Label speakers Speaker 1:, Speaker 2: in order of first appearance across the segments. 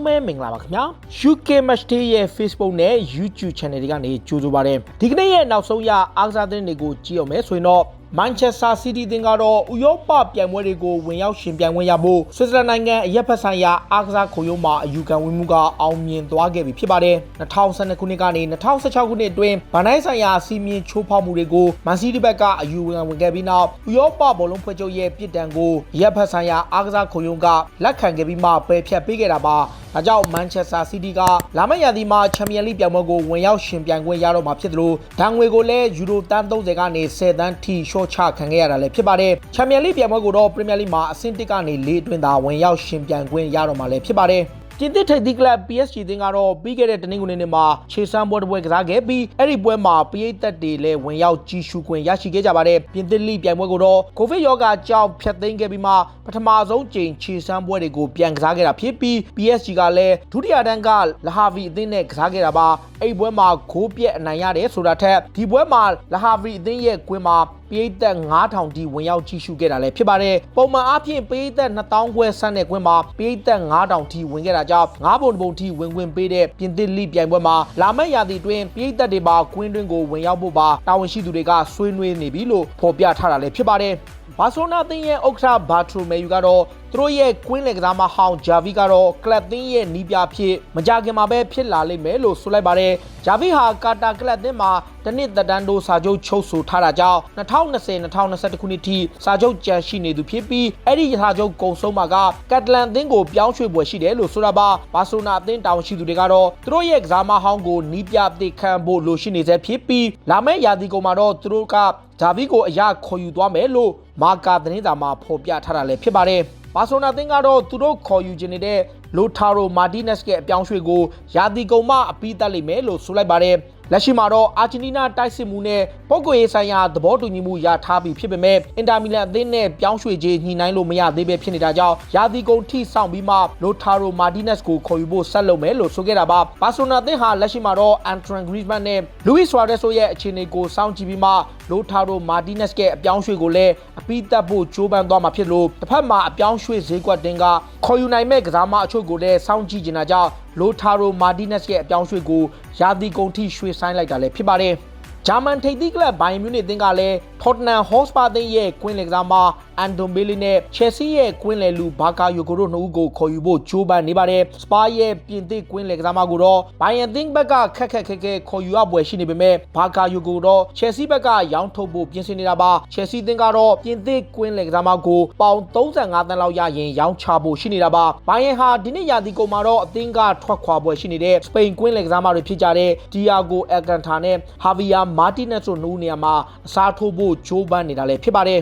Speaker 1: လုံးပဲမင်္ဂလာပါခင်ဗျာ UK Match Day ရဲ့ Facebook နဲ့ YouTube Channel တွေကနေကြိုဆိုပါရစေဒီကနေ့ရဲ့နောက်ဆုံးရအားကစားသတင်းတွေကိုကြည့်အောင်မယ်ဆိုရင်တော့Manchester City တင်ကတော့ဥရောပပြိုင်ပွဲတွေကိုဝင်ရောက်ရှင်ပြိုင်ဝင်ရဖို့ဆွစ်ဇာလန်နိုင်ငံအရက်ဖက်ဆိုင်ရာအားကစားခုံရုံးမှာအယူခံဝင်မှုကအောင်မြင်သွားခဲ့ပြီဖြစ်ပါတယ်2012ခုနှစ်ကနေ2016ခုနှစ်အတွင်းဗန်နိုင်းဆိုင်ရာစီမင်းချိုးဖောက်မှုတွေကိုမန်စီးတီးဘက်ကအယူခံဝင်ခဲ့ပြီးနောက်ဥရောပဘောလုံးဖွဲ့ချုပ်ရဲ့ပြစ်ဒဏ်ကိုအရက်ဖက်ဆိုင်ရာအားကစားခုံရုံးကလက်ခံခဲ့ပြီးမှပယ်ဖျက်ပေးခဲ့တာပါဒါကြောင့် Manchester City ကလာမယ့်ရာသီမှာချန်ပီယံလိပြိုင်ပွဲကိုဝင်ရောက်ရှင်ပြိုင်ခွင့်ရတော့မှာဖြစ်သလိုဒဏ်ငွေကိုလည်းယူရိုတန်း30ကနေ10တန်းထိရှော့ချခံခဲ့ရတာလည်းဖြစ်ပါတယ်ချန်ပီယံလိပြိုင်ပွဲကိုတော့ Premier League မှာအဆင့်1ကနေ4အတွင်းသာဝင်ရောက်ရှင်ပြိုင်ခွင့်ရတော့မှာလည်းဖြစ်ပါတယ်ပြင်သစ်ထိပ်သီးကလပ် PSG တင်ကတော့ပြီးခဲ့တဲ့တနင်္ဂနွေနေ့မှာခြေစမ်းပွဲတစ်ပွဲကစားခဲ့ပြီးအဲ့ဒီပွဲမှာပရိသတ်တွေလည်းဝင်ရောက်ကြည့်ရှုခွင့်ရရှိခဲ့ကြပါတယ်ပြင်သစ်လိပြိုင်ပွဲကိုတော့ကိုဗစ်ရောဂါကြောင့်ဖျက်သိမ်းခဲ့ပြီးမှပထမဆုံးကြိမ်ခြေစမ်းပွဲတွေကိုပြန်ကစားခဲ့တာဖြစ်ပြီး PSG ကလည်းဒုတိယတန်းကလဟာဗီအသင်းနဲ့ကစားခဲ့တာပါအဲ့ပွဲမှာဂိုးပြက်အနိုင်ရတယ်ဆိုတာထက်ဒီပွဲမှာလဟာဗီအသင်းရဲ့ကွင်းမှာပရိသတ်9000တီဝင်ရောက်ကြည့်ရှုခဲ့တာလည်းဖြစ်ပါတယ်ပုံမှန်အားဖြင့်ပရိသတ်2000ခွဲဆန်းတဲ့ကွင်းမှာပရိသတ်9000တီဝင်ခဲ့တာကြောင့်9ပုံတီဝင်ခွင့်ပေးတဲ့ပြင်သစ်လိပြိုင်ပွဲမှာလာမယ့်ရာသီတွင်ပရိသတ်တွေပါကွင်းတွင်းကိုဝင်ရောက်ဖို့ပါတာဝန်ရှိသူတွေကဆွေးနွေးနေပြီလို့ဖော်ပြထားတာလည်းဖြစ်ပါတယ်ဘာဆိုနာသင်းရဲ့ဥက္ကဋ္ဌဘာထရိုမေယူကတော့သူတို့ရဲ့ကွင်းလက်ကစားမဟောင်းဂျာဗီကတော့ကလပ်သင်းရဲ့နီးပြဖြစ်မကြခင်မှာပဲဖြစ်လာလိမ့်မယ်လို့ဆိုလိုက်ပါတယ်ဂျာဗီဟာကာတာကလပ်သင်းမှာတနစ်သက်တမ်းတိုးစာချုပ်ချုပ်ဆိုထားတာကြောင့်2020-2021ခုနှစ်ထိစာချုပ်ကြန့်ရှိနေသူဖြစ်ပြီးအဲ့ဒီစာချုပ်ကုန်ဆုံးမှာကကက်တလန်သင်းကိုပြောင်းရွှေ့ပွဲရှိတယ်လို့ဆိုတာပါဘာဆိုနာအသင်းတာဝန်ရှိသူတွေကတော့သူတို့ရဲ့ကစားမဟောင်းကိုနီးပြသိခံဖို့လိုရှိနေစေဖြစ်ပြီးလာမယ့်ရာသီကုန်မှာတော့သူတို့ကဂျာဗီကိုအရခေါ်ယူသွားမယ်လို့မာကာသတင်းစာမှာဖော်ပြထားတာလည်းဖြစ်ပါတယ်ဘာဆိုနာသင်းကတော့သူတို့ခေါ်ယူခြင်းနေတဲ့လိုထာရိုမာတီနက်စ်ရဲ့အပြောင်းရွှေ့ကိုရာသီကုန်မှအပြီးသတ်လိမ့်မယ်လို့ဆိုလိုက်ပါတယ်လက်ရှိမှာတော့အာဂျင်တီးနားတိုက်စစ်မှုနဲ့ပုဂ္ဂိုလ်ရေးဆိုင်ရာသဘောတူညီမှုရထားပြီးဖြစ်ပေမဲ့အင်တာမီလန်အသင်းနဲ့ပြောင်းရွှေ့ခြင်းညှိနှိုင်းလို့မရသေးပဲဖြစ်နေတာကြောင့်ရာသီကုန်ထိဆောင်ပြီးမှလိုထာရိုမာတီနက်စ်ကိုခေါ်ယူဖို့ဆက်လုပ်မယ်လို့ဆိုခဲ့တာပါဘာဆိုနာအသင်းဟာလက်ရှိမှာတော့အန်ထရန်ဂရီးမန်နဲ့လူးဝစ်ဆွာရက်စ်ရဲ့အခြေအနေကိုစောင့်ကြည့်ပြီးမှလိုထာရိုမာတီနက်စ်ရဲ့အပြောင်းရွှေ့ကိုလည်းအပြီးသတ်ဖို့ကြိုးပမ်းသွားမှာဖြစ်လို့တစ်ဖက်မှာအပြောင်းရွှေ့ဈေးကွက်တင်ကခေါ်ယူနိုင်မဲ့ကစားမအချို့ကိုလည်းစောင့်ကြည့်နေတာကြောင့်လိုထာရိုမာတီနက်စ်ရဲ့အပြောင်းရွှေ့ကိုရာသီကုန်ထိရွှေ့ဆိုင်းလိုက်တာလည်းဖြစ်ပါတယ်ဂျာမန်ထိပ်သီးကလပ်ဘိုင်မြူနစ်အသင်းကလည်းထော့တနမ်ဟော့စပါအသင်းရဲ့ကွင်းလက်ကစားမအန်ဒွန်ဘေလီနဲ့ချယ်ဆီရဲ့ကွင်းလယ်လူဘာကာယိုကိုတို့နှစ်ဦးကိုခေါ်ယူဖို့ကြိုးပမ်းနေပါတယ်စပါရဲ့ပြင်သစ်ကွင်းလက်ကစားမကိုတော့ဘိုင်ယန်အသင်းဘက်ကခက်ခဲခေါ်ယူရပွဲရှိနေပေမဲ့ဘာကာယိုကိုတော့ချယ်ဆီဘက်ကရောင်းထုတ်ဖို့ပြင်ဆင်နေတာပါချယ်ဆီအသင်းကတော့ပြင်သစ်ကွင်းလက်ကစားမကိုပေါင်35တန်းလောက်ရရင်ရောင်းချဖို့ရှိနေတာပါဘိုင်ယန်ဟာဒီနေ့ရာသီကုန်မှာတော့အသင်းကထွက်ခွာပွဲရှိနေတဲ့စပိန်ကွင်းလက်ကစားမတွေဖြစ်ကြတဲ့ဒီယာဂိုအယ်ကန်တာနဲ့ဟာဗီယာမာတီနက်စ်တို့နှစ်ဦးနေရာမှာအစားထိုးဖို့ကြိုးပမ်းနေတာလည်းဖြစ်ပါတယ်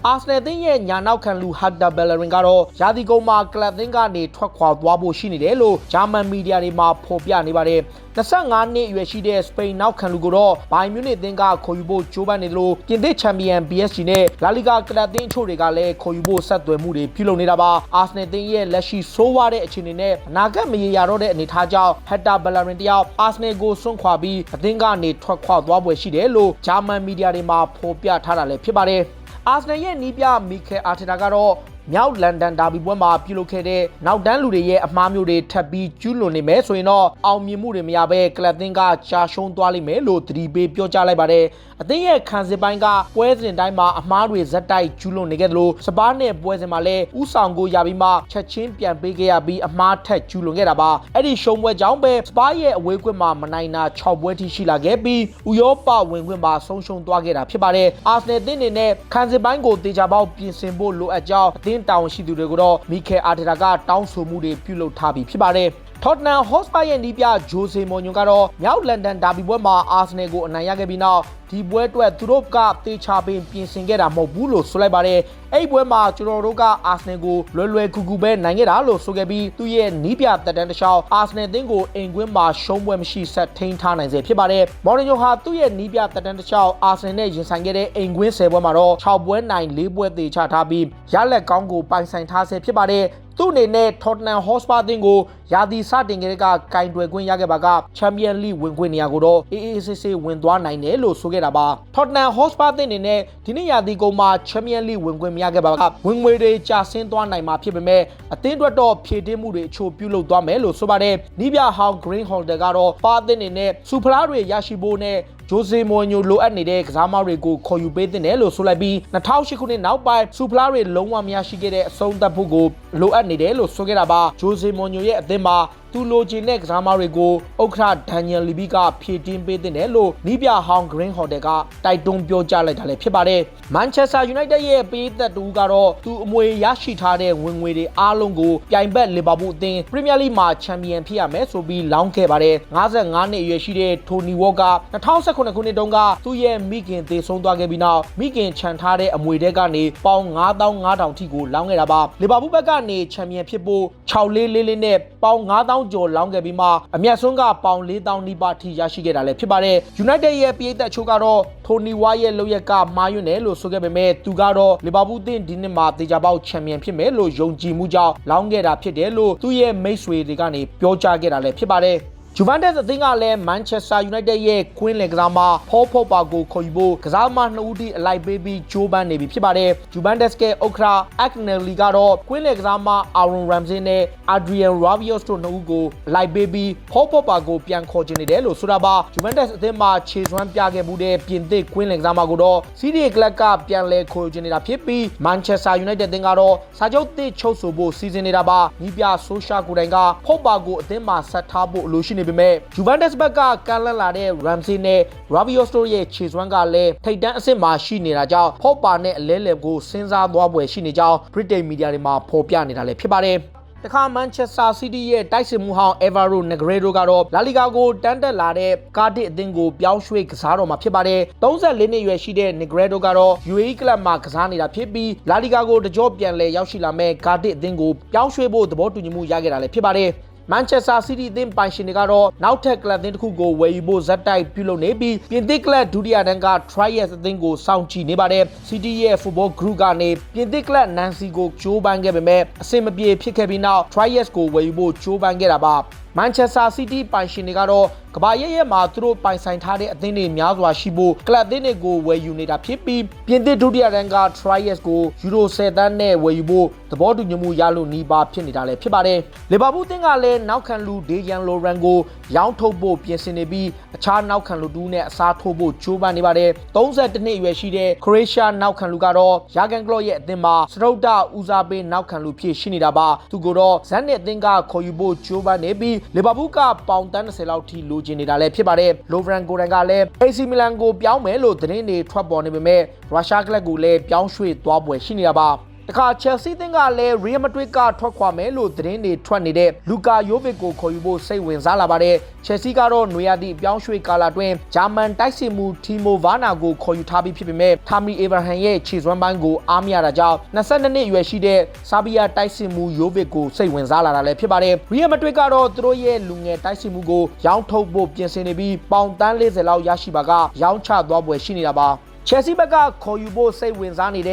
Speaker 1: အာဆနယ်သင်းရဲ့ညာနောက်ခံလူဟက်တာဘယ်လရင်ကတော့ရာသီကုန်မှာကလပ်သင်းကနေထွက်ခွာသွားဖို့ရှိနေတယ်လို့ဂျာမန်မီဒီယာတွေမှာဖော်ပြနေပါတယ်25နှစ်အရွယ်ရှိတဲ့စပိန်နောက်ခံလူကိုတော့ဘိုင်မြူနစ်အသင်းကခေါ်ယူဖို့ကြိုးပမ်းနေတယ်လို့ပြင်သစ်ချန်ပီယံ PSG နဲ့လာလီဂါကလပ်သင်းအချို့တွေကလည်းခေါ်ယူဖို့ဆက်သွယ်မှုတွေပြုလုပ်နေတာပါအာဆနယ်သင်းရဲ့လက်ရှိဆိုးဝါးတဲ့အခြေအနေနဲ့အနာဂတ်မရေရာတော့တဲ့အနေအထားကြောင့်ဟက်တာဘယ်လရင်တယောက်အာဆနယ်ကိုစွန့်ခွာပြီးအသင်းကနေထွက်ခွာသွားပွဲရှိတယ်လို့ဂျာမန်မီဒီယာတွေမှာဖော်ပြထားတာလည်းဖြစ်ပါတယ်အာဆနယ်ရဲ့နီးပြမီခဲအာတီတာကတော့မြောက်လန်ဒန်ဒါဘီပွဲမှာပြုလုပ်ခဲ့တဲ့နောက်တန်းလူတွေရဲ့အမှားမျိုးတွေထပ်ပြီးကျူးလွန်နေမယ်ဆိုရင်တော့အောင်မြင်မှုတွေမရဘဲကလပ်သင်းကကြာရှုံးသွားလိမ့်မယ်လို့သတိပေးပြောကြားလိုက်ပါတယ်အသင်းရဲ့ခံစစ်ပိုင်းကပွဲစဉ်တိုင်းမှာအမှားတွေဇက်တိုက်ကျူးလွန်နေခဲ့တယ်လို့စပါးနဲ့ပွဲစဉ်မှာလည်းဥဆောင်ကိုရပြီးမှချက်ချင်းပြန်ပေးခဲ့ရပြီးအမှားထက်ကျူးလွန်ခဲ့တာပါအဲ့ဒီရှုံးပွဲကြောင့်ပဲစပါးရဲ့အဝေးကွင်းမှာမနိုင်တာ6ပွဲထိရှိလာခဲ့ပြီးဥရောပဝင်ခွင့်မှာဆုံးရှုံးသွားခဲ့တာဖြစ်ပါတယ်အာဆနယ်အသင်းအနေနဲ့ခံစစ်ပိုင်းကိုတေချာပေါက်ပြင်ဆင်ဖို့လိုအပ်ကြောင်းအသင်းတာဝန်ရှိသူတွေကိုတော့မီခဲအာတီတာကတောင်းဆိုမှုတွေပြုလုပ်ထားပြီးဖြစ်ပါတယ်ထော့တနမ်ဟော့စပါရဲ့နီးပြဂျိုဆေမော်ညွန်ကတော့မြောက်လန်ဒန်ဒါဘီပွဲမှာအာဆနယ်ကိုအနိုင်ရခဲ့ပြီးနောက်ဒီပွဲအတွက်သူတို့ကတေချာပင်ပြင်ဆင်ခဲ့တာမဟုတ်ဘူးလို့ဆိုလိုက်ပါတယ်အဲ့ဒီပွဲမှာကျွန်တော်တို့ကအာဆနယ်ကိုလွယ်ကူကူပဲနိုင်ခဲ့တာလို့ဆိုခဲ့ပြီးသူ့ရဲ့နီးပြတက်တန်းတစ်လျှောက်အာဆနယ်အသင်းကိုအိမ်ကွင်းမှာရှုံးပွဲမရှိဆက်ထိန်းထားနိုင်စေဖြစ်ပါတယ်မော်ရီညိုဟာသူ့ရဲ့နီးပြတက်တန်းတစ်လျှောက်အာဆနယ်နဲ့ရင်ဆိုင်ခဲ့တဲ့အိမ်ကွင်း10ပွဲမှာတော့6ပွဲနိုင်4ပွဲသေချထားပြီးရလက်ကောင်းကိုပိုင်ဆိုင်ထားဆဲဖြစ်ပါတယ် သူ့အနေနဲ့ Tottenham Hotspur အသင်းကိုရာသီစတင်ကလေးကကင်တွယ်ခွင့်ရခဲ့ပါက Champions League ဝင်ခွင့်နေရာကိုတော့အေးအေးဆေးဆေးဝင်သွားနိုင်တယ်လို့ဆိုခဲ့တာပါ Tottenham Hotspur အသင်းအနေနဲ့ဒီနေ့ရာသီကုန်မှာ Champions League ဝင်ခွင့်မရခဲ့ပါကဝင်ငွေတွေကျဆင်းသွားနိုင်မှာဖြစ်ပေမဲ့အသင်းအတွက်တော့ဖြည့်တင်းမှုတွေအချို့ပြုလုပ်သွားမယ်လို့ဆိုပါတယ်နီးပြဟောင်း Green Holder ကတော့ပါအသင်းအနေနဲ့စူဖလားတွေရရှိဖို့နဲ့ဂျိုဆေမော်ညိုလိုအပ်နေတဲ့ကစားမတွေကိုခေါ်ယူပေးတဲ့လို့ဆိုလိုက်ပြီး2008ခုနှစ်နောက်ပိုင်းစူဖလားတွေလုံးဝမရရှိခဲ့တဲ့အဆုံးသတ်ဖို့ကိုလိုအပ်နေတယ်လို့ဆိုခဲ့တာပါဂျိုဆေမော်ညိုရဲ့အသင်းမှာသူလိုချင်တဲ့ကစားမတွေကိုဥက္ကဋ္ဌဒန်နီယယ်လီဘီကဖြည့်တင်းပေးတဲ့လို့နီးပြဟောင်း Green Hotel ကတိုက်တွန်းပြောကြားလိုက်တာလည်းဖြစ်ပါတယ်။ Manchester United ရဲ့ပေးသက်တူကတော့သူအမွေရရှိထားတဲ့ဝင်ငွေတွေအားလုံးကိုပြိုင်ဘက်လီဗာပူးအသင်း Premier League မှာချန်ပီယံဖြစ်ရမယ်ဆိုပြီးလောင်းခဲ့ပါတယ်။55နှစ်အရွယ်ရှိတဲ့ Tony Walker 2019ခုနှစ်တုန်းကသူ့ရဲ့မိခင်သေဆုံးသွားခဲ့ပြီးနောက်မိခင်ခြံထားတဲ့အမွေတွေကနေပေါင်9500ထိကိုလောင်းခဲ့တာပါ။လီဗာပူးဘက်ကနေချန်ပီယံဖြစ်ဖို့6444နဲ့ပေါင်9000ကျော်လောင်းခဲ့ပြီးမှအမြတ်ဆုံးကပေါင်4000နီးပါးထိရရှိခဲ့တာလည်းဖြစ်ပါတယ်။ United ရဲ့ပြည်သက်ချို့ကတော့ထိုနီဝါရဲ့လုပ်ရက်ကမှားယွင်းတယ်လို့ဆိုခဲ့ပေမဲ့သူကတော့လီဗာပူးအသင်းဒီနှစ်မှာတေချာပေါက်ချန်ပီယံဖြစ်မယ်လို့ယုံကြည်မှုကြောင့်လောင်းခဲ့တာဖြစ်တယ်လို့သူ့ရဲ့မိတ်ဆွေတွေကနေပြောကြားခဲ့တာလည်းဖြစ်ပါတယ်ဂျူဗန်တက်စ်အသင်းကလည်း Manchester United ရဲ့ကွင်းလယ်ကစားမဖောဖောပါကိုခေါ်ယူဖို့ကစားမ2ဦးထိအလိုက်ပေးပြီးဂျိုးပန်းနေပြီဖြစ်ပါတယ်ဂျူဗန်တက်စ်ကဥက္ကဋ္ဌအက်ဂနယ်လီကတော့ကွင်းလယ်ကစားမအာရွန်ရမ်ဇင်းနဲ့အာဒရီယန်ရာဗီယော့စ်တို့2ဦးကိုအလိုက်ပေးပြီးဖောဖောပါကိုပြန်ခေါ်ချင်နေတယ်လို့ဆိုတာပါဂျူဗန်တက်စ်အသင်းမှာခြေစွမ်းပြခဲ့မှုတဲ့ပြင်သစ်ကွင်းလယ်ကစားမကိုတော့စီးရီးကလပ်ကပြန်လဲခေါ်ယူချင်နေတာဖြစ်ပြီး Manchester United အသင်းကတော့စာချုပ်သစ်ချုပ်ဆိုဖို့စီစဉ်နေတာပါညီပြဆိုရှာကိုတိုင်ကဖောပါကိုအသင်းမှာဆက်ထားဖို့အလိုရှိနေပေမဲ့ဂျူဗန်တက်စ်ဘက်ကကမ်းလှမ်းလာတဲ့ Ramsey နဲ့ Rabiot တို့ရဲ့ခြေစွမ်းကလည်းထိပ်တန်းအဆင့်မှာရှိနေတာကြောင့်ဖော့ပါနဲ့အလဲလှယ်ကိုစဉ်းစားသွားပွဲရှိနေကြောင်း British Media တွေမှာဖော်ပြနေတာလည်းဖြစ်ပါတယ်တခါ Manchester City ရဲ့တိုက်စစ်မှုဟောင်း Alvaro Negredo ကတော့ La Liga ကိုတန်းတက်လာတဲ့ကားဒစ်အသင်းကိုပြောင်းရွှေ့ကစားတော့မှာဖြစ်ပါတယ်34နှစ်အရွယ်ရှိတဲ့ Negredo ကတော့ UAE ကလပ်မှာကစားနေတာဖြစ်ပြီး La Liga ကိုတကြောပြန်လဲရောက်ရှိလာမဲ့ကားဒစ်အသင်းကိုပြောင်းရွှေ့ဖို့သဘောတူညီမှုရခဲ့တာလည်းဖြစ်ပါတယ်Manchester City အသင်းပိုင်ရှင်တွေကတော့နောက်ထပ်ကလပ်အသင်းတစ်ခုကိုဝယ်ယူဖို့ဇက်တိုက်ပြုလုပ်နေပြီးပြင်သစ်ကလပ်ဒုတိယတန်းက Troyes အသင်းကိုစောင့်ကြည့်နေပါတယ် City ရဲ့ Football Group ကနေပြင်သစ်ကလပ် Nancy ကိုကြိုးပမ်းခဲ့ပေမဲ့အဆင်မပြေဖြစ်ခဲ့ပြီးနောက် Troyes ကိုဝယ်ယူဖို့ကြိုးပမ်းခဲ့တာပါManchester City ပိုင်ရှင်တွေကတော့ကဘာရဲ့မှာသူတို့ပိုင်ဆိုင်ထားတဲ့အသင်းတွေများစွာရှိဖို့ကလပ်အသင်းတွေကိုဝယ်ယူနေတာဖြစ်ပြီးပြင်သစ်ဒုတိယတန်းက Troyes ကိုယူရို10သန်းနဲ့ဝယ်ယူဖို့သဘောတူညီမှုရလို့နီးပါးဖြစ်နေတာလည်းဖြစ်ပါတယ်။လီဗာပူးအသင်းကလည်းနောက်ခံလူဒေဂျန်လိုရန်ကိုရောင်းထုတ်ဖို့ပြင်ဆင်နေပြီးအခြားနောက်ခံလူတူးနဲ့အစားထိုးဖို့ကြိုးပမ်းနေပါတယ်။32နှစ်အရွယ်ရှိတဲ့ Croatia နောက်ခံလူကတော့ယာဂန်ကလော့ရဲ့အသင်းမှာစရုတ်တာဦးစားပေးနောက်ခံလူဖြစ်ရှိနေတာပါ။သူကတော့ဇန်နဲ့အသင်းကခေါ်ယူဖို့ကြိုးပမ်းနေပြီးလီဗာပူးကပေါင်တန်း30လောက်ထိလိုချင်နေတာလည်းဖြစ်ပါတယ်။လိုဗရန်ကိုရန်ကလည်း AC Milan ကိုပြောင်းမယ်လို့သတင်းတွေထွက်ပေါ်နေပေမဲ့ရုရှားကလပ်ကိုလည်းပြောင်းရွှေ့သွားပွဲရှိနေတာပါတခါ Chelsea အသင်းကလည်း Real Madrid ကထွက်ခွာမယ်လို့သတင်းတွေထွက်နေတဲ့လူကာယိုဗစ်ကိုခေါ်ယူဖို့စိတ်ဝင်စားလာပါတယ်။ Chelsea ကတော့နွေရာသီပြောင်းရွှေ့ကာလအတွင်းဂျာမန်တိုက်စစ်မှု Timo Werner ကိုခေါ်ယူထားပြီးဖြစ်ပေမဲ့ Tammy Abraham ရဲ့ခြေစွမ်းပိုင်းကိုအားမရတာကြောင့်22နှစ်အရွယ်ရှိတဲ့ဆာဘီယာတိုက်စစ်မှုယိုဗစ်ကိုစိတ်ဝင်စားလာတာလည်းဖြစ်ပါတယ်။ Real Madrid ကတော့သူတို့ရဲ့လူငယ်တိုက်စစ်မှုကိုရောင်းထုတ်ဖို့ပြင်ဆင်နေပြီးပေါင်တန်း40လောက်ရရှိပါကရောင်းချသွားပွဲရှိနေတာပါ။ Chelsea ဘက်ကခေါ်ယူဖို့စိတ်ဝင်စားနေတဲ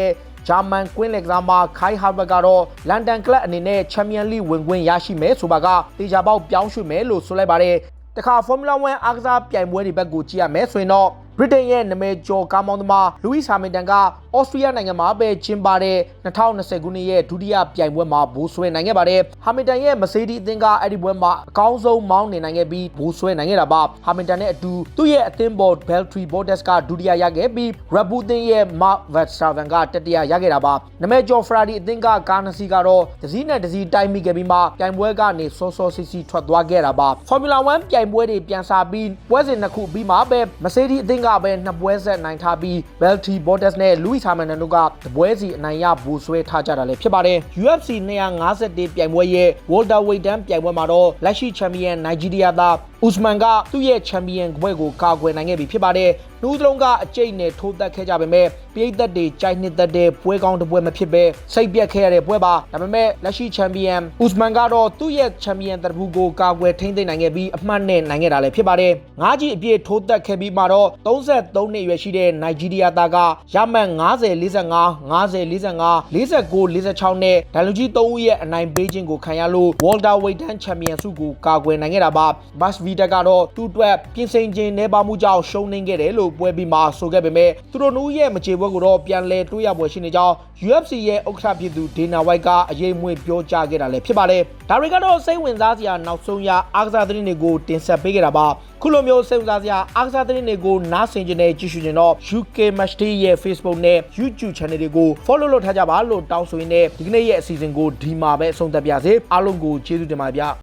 Speaker 1: ့ဂျာမန်ကွင်းလယ်ကစားမခိုင်ဟာဘတ်ကတော့လန်ဒန်ကလပ်အနေနဲ့ချန်ပီယံလိဝင်ခွင့်ရရှိမယ်ဆိုပါကတေချာပေါက်ပြောင်းရွှေ့မယ်လို့ဆိုလိုက်ပါတယ်တခါ Formula 1အားကစားပြိုင်ပွဲတွေဘက်ကိုကြည့်ရမယ်ဆိုရင်တော့ဗြိတိန်ရဲ့နာမည်ကျော်ကားမောင်းသမားလူးဝစ်ဟာမင်တန်ကဩစတြီးယားနိုင်ငံမှာပဲကျင်းပတဲ့2020ခုနှစ်ရဲ့ဒုတိယပြိုင်ပွဲမှာဘိုးဆွဲနိုင်ခဲ့ပါတယ်ဟာမင်တန်ရဲ့မဆေးဒီအသင်းကအဲ့ဒီပွဲမှာအကောင်းဆုံးမောင်းနေနိုင်ခဲ့ပြီးဘိုးဆွဲနိုင်ခဲ့တာပါဟာမင်တန်နဲ့အတူသူ့ရဲ့အသင်းပေါ် Valtteri Bottas ကဒုတိယရခဲ့ပြီး Red Bull အသင်းရဲ့ Max Verstappen ကတတိယရခဲ့တာပါနာမည်ကျော် Ferrari အသင်းကကားနှစ်စီးကတော့တစ်စီးနဲ့တစ်စီးတိုက်မိခဲ့ပြီးမှပြိုင်ပွဲကနေစောစောစီးစီးထွက်သွားခဲ့တာပါ Formula 1ပြိုင်ပွဲတွေပြန်စားပြီးပွဲစဉ်နှစ်ခုပြီးမှပဲမဆေးဒီအသင်းကပဲနှစ်ပွဲဆက်နိုင်ထားပြီး Valtteri Bottas နဲ့ Lewis Hamilton တို့ကတပွဲစီအနိုင်ရဘူဆွဲထားကြတာလည်းဖြစ်ပါတယ် UFC 251ပြိုင်ပွဲရဲ့ Welterweight တန်းပြိုင်ပွဲမှာတော့လက်ရှိချန်ပီယံနိုင်ဂျီးရီးယားသား Usman ကသူ့ရဲ့ champion ဘွဲ့ကိုကာကွယ်နိုင်ခဲ့ပြီဖြစ်ပါတယ်။နှူးစလုံးကအကျိတ်နဲ့ထိုးတက်ခဲ့ကြပေမဲ့ပရိသတ်တွေကြိုက်နှစ်သက်တဲ့ပွဲကောင်းတစ်ပွဲမဖြစ်ပဲစိတ်ပြက်ခဲ့ရတဲ့ပွဲပါ။ဒါပေမဲ့လက်ရှိ champion Usman ကတော့သူ့ရဲ့ champion တရဖူကိုကာကွယ်ထိန်းသိမ်းနိုင်ခဲ့ပြီးအမှတ်နဲ့နိုင်ခဲ့တာလည်းဖြစ်ပါတယ်။ငါးကြီးအပြည့်ထိုးတက်ခဲ့ပြီးမှတော့33နှစ်အရွယ်ရှိတဲ့ Nigeria သားကရမှတ်90-45 50-45 49-46နဲ့ဒိုင်လူကြီး3ဦးရဲ့အနိုင်ပေးခြင်းကိုခံရလို့ Walter Weightan Champion ဆုကိုကာကွယ်နိုင်ခဲ့တာပါ။ Masvidal ကတော့သူ့အတွက်ပြင်ဆင်ခြင်းနှဲပါမှုကြောင့်ရှုံးနိမ့်ခဲ့တယ်လို့ပွဲပြီးမှဆိုခဲ့ပေမဲ့သူတို့နှစ်ဦးရဲ့မကြေပွဲကိုတော့ပြန်လည်တွေးရပွဲရှိနေကြောင်း UFC ရဲ့ဥက္ကဋ္ဌဖြစ်သူ Dana White ကအရေးမွေးပြောကြားခဲ့တာလည်းဖြစ်ပါတယ်။ဒါတွေကတော့စိတ်ဝင်စားစရာနောက်ဆုံးရအားကစားသတင်းတွေကိုတင်ဆက်ပေးခဲ့တာပါ။ခုလိုမျိုးစိတ်ဝင်စားစရာအားကစားသတင်းတွေကိုနားဆင်ကြတဲ့ကြည့်ရှုကြတော့ UK Matchday ရဲ့ Facebook နဲ့ YouTube Channel တွေကို Follow လုပ်ထားကြပါလို့တောင်းဆိုရင်းနဲ့ဒီကနေ့ရဲ့အစီအစဉ်ကိုဒီမှာပဲအဆုံးသတ်ပါရစေ။အားလုံးကိုကျေးဇူးတင်ပါတယ်ဗျာ။